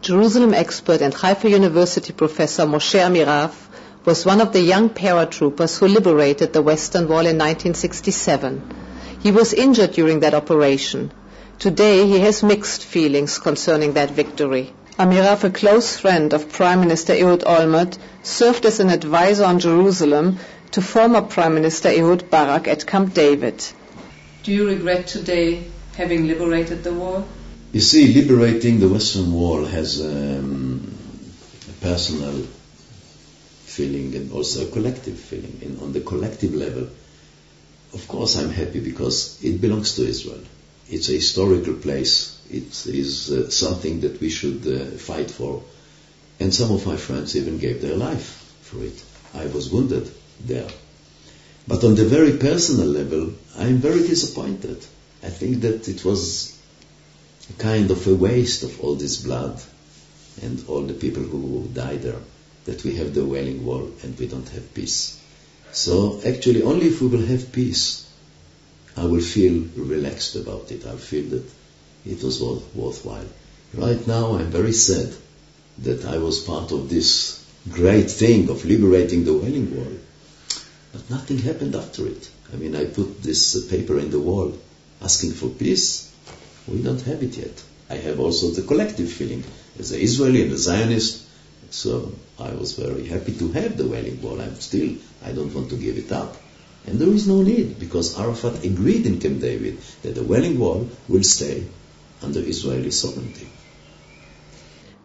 Jerusalem expert and Haifa University professor Moshé Amirav was one of the young paratroopers who liberated the Western Wall in 1967. He was injured during that operation. Today he has mixed feelings concerning that victory. Amirav, a close friend of Prime Minister Ehoud Olmert, served as an advisor on Jerusalem to former Prime Minister Ehud Barak at Camp David. Do you regret today having liberated the wall? You see, liberating the Western Wall has a personal feeling and also a collective feeling. And on the collective level, of course I'm happy because it belongs to Israel. It's a historical place. It is something that we should fight for. And some of my friends even gave their life for it. I was wounded there. But on the very personal level, I'm very disappointed. I think that it was a kind of a waste of all this blood and all the people who died there, that we have the Wailing Wall and we don't have peace. So actually only if we will have peace, I will feel relaxed about it. I'll feel that it was worthwhile. Right now I'm very sad that I was part of this great thing of liberating the Wailing Wall. But nothing happened after it. I mean, I put this paper in the wall asking for peace. We don't have it yet. I have also the collective feeling as an Israeli and a Zionist. So I was very happy to have the Wailing Wall. I don't want to give it up. And there is no need, because Arafat agreed in Camp David that the Wailing Wall will stay under Israeli sovereignty.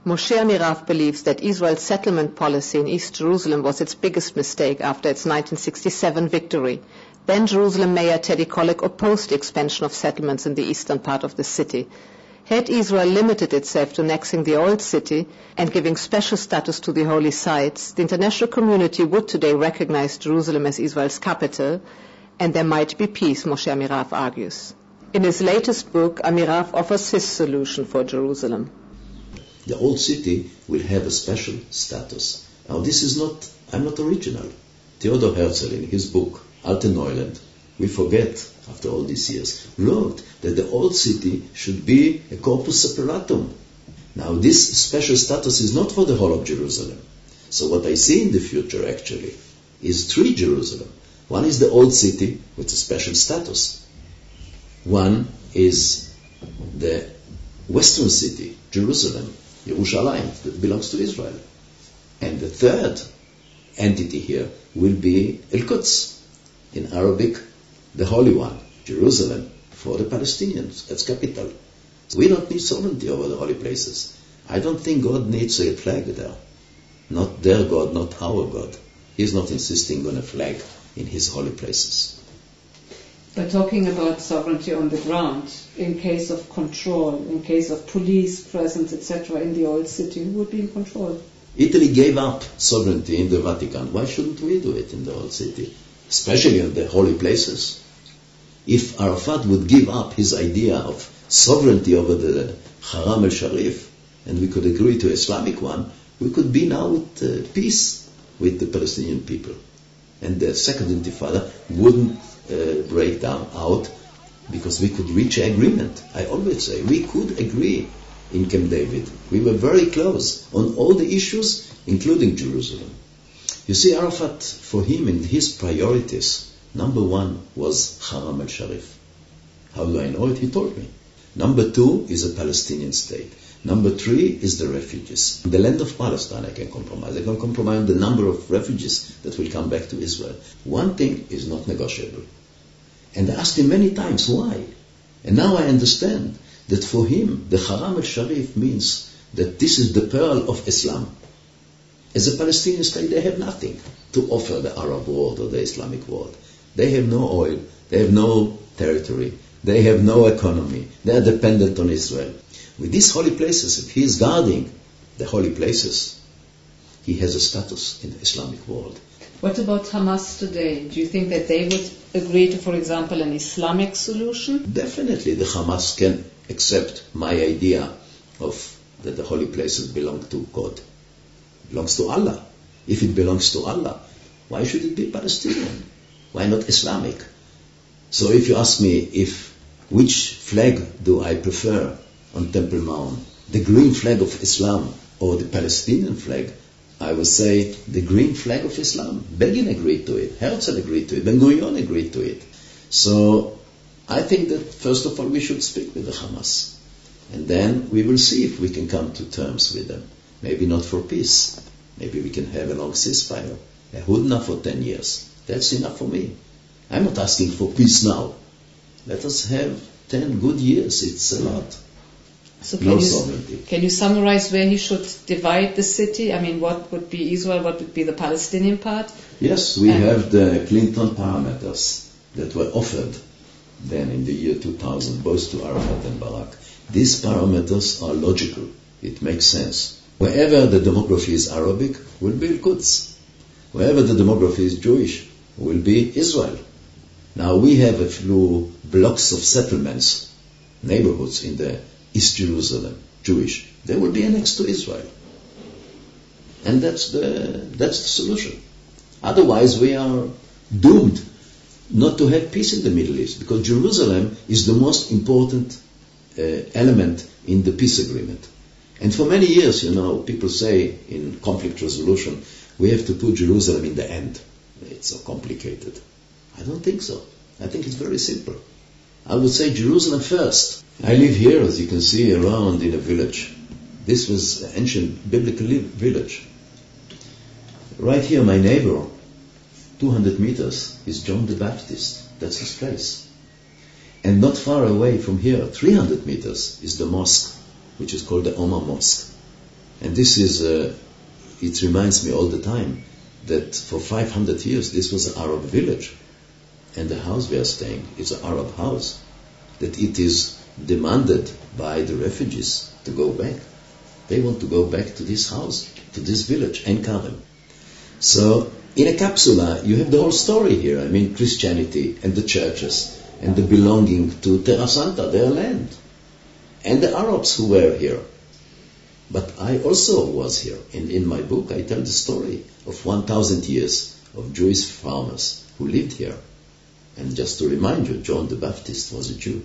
Moshé Amirav believes that Israel's settlement policy in East Jerusalem was its biggest mistake after its 1967 victory. Then Jerusalem Mayor Teddy Kollek opposed the expansion of settlements in the eastern part of the city. Had Israel limited itself to annexing the old city and giving special status to the holy sites, the international community would today recognize Jerusalem as Israel's capital, and there might be peace, Moshé Amirav argues. In his latest book, Amirav offers his solution for Jerusalem. The old city will have a special status. Now this is not, I'm not original. Theodor Herzl in his book, Alte Neuland, we forget after all these years, wrote that the old city should be a corpus separatum. Now this special status is not for the whole of Jerusalem. So what I see in the future actually is three Jerusalem. One is the old city with a special status. One is the western city, Jerusalem, Yerushalayim, that belongs to Israel. And the third entity here will be El-Quds, in Arabic, the Holy One, Jerusalem, for the Palestinians, that's capital. We don't need sovereignty over the holy places. I don't think God needs a flag there. Not their God, not our God. He's not insisting on a flag in his holy places. But talking about sovereignty on the ground, in case of control, in case of police presence, etc., in the old city, who would be in control? Italy gave up sovereignty in the Vatican. Why shouldn't we do it in the old city? Especially in the holy places. If Arafat would give up his idea of sovereignty over the Haram al-Sharif, and we could agree to Islamic one, we could be now at peace with the Palestinian people. And the second intifada wouldn't break down out, because we could reach an agreement. I always say, we could agree in Camp David. We were very close on all the issues, including Jerusalem. You see, Arafat, for him and his priorities, number one was Haram al-Sharif. How do I know it? He told me. Number two is a Palestinian state. Number three is the refugees. In the land of Palestine I can compromise. I can compromise on the number of refugees that will come back to Israel. One thing is not negotiable. And I asked him many times, why? And now I understand that for him, the Haram al-Sharif means that this is the pearl of Islam. As a Palestinian state, they have nothing to offer the Arab world or the Islamic world. They have no oil, they have no territory, they have no economy, they are dependent on Israel. With these holy places, if he is guarding the holy places, he has a status in the Islamic world. What about Hamas today? Do you think that they would agree to, for example, an Islamic solution? Definitely the Hamas can accept my idea of that the holy places belong to God. Belongs to Allah. If it belongs to Allah, why should it be Palestinian? Why not Islamic? So if you ask me which flag do I prefer on Temple Mount, the green flag of Islam or the Palestinian flag, I would say the green flag of Islam. Begin agreed to it, Herzl agreed to it, Ben-Gurion agreed to it. So I think that first of all we should speak with the Hamas. And then we will see if we can come to terms with them. Maybe not for peace. Maybe we can have a long ceasefire. A hudna for 10 years. That's enough for me. I'm not asking for peace now. Let us have 10 good years. It's a lot. So No sovereignty. can you summarize where he should divide the city? I mean, what would be Israel, what would be the Palestinian part? Yes, we have the Clinton parameters that were offered then in the year 2000, both to Arafat and Barak. These parameters are logical. It makes sense. Wherever the demography is Arabic, will be Quds. Wherever the demography is Jewish, will be Israel. Now we have a few blocks of settlements, neighborhoods in the East Jerusalem, Jewish. They will be annexed to Israel. And that's the solution. Otherwise we are doomed not to have peace in the Middle East, because Jerusalem is the most important element in the peace agreement. And for many years, people say in conflict resolution, we have to put Jerusalem in the end. It's so complicated. I don't think so. I think it's very simple. I would say Jerusalem first. I live here, as you can see, around in a village. This was an ancient biblical village. Right here, my neighbor, 200 meters, is John the Baptist. That's his place. And not far away from here, 300 meters, is the mosque, which is called the Omar Mosque. And this is, it reminds me all the time that for 500 years this was an Arab village. And the house we are staying is an Arab house. That it is demanded by the refugees to go back. They want to go back to this house, to this village, Ein Karem. So, in a capsula, you have the whole story here. I mean, Christianity and the churches and the belonging to Terra Santa, their land. And the Arabs who were here. But I also was here. In my book, I tell the story of 1,000 years of Jewish farmers who lived here. And just to remind you, John the Baptist was a Jew.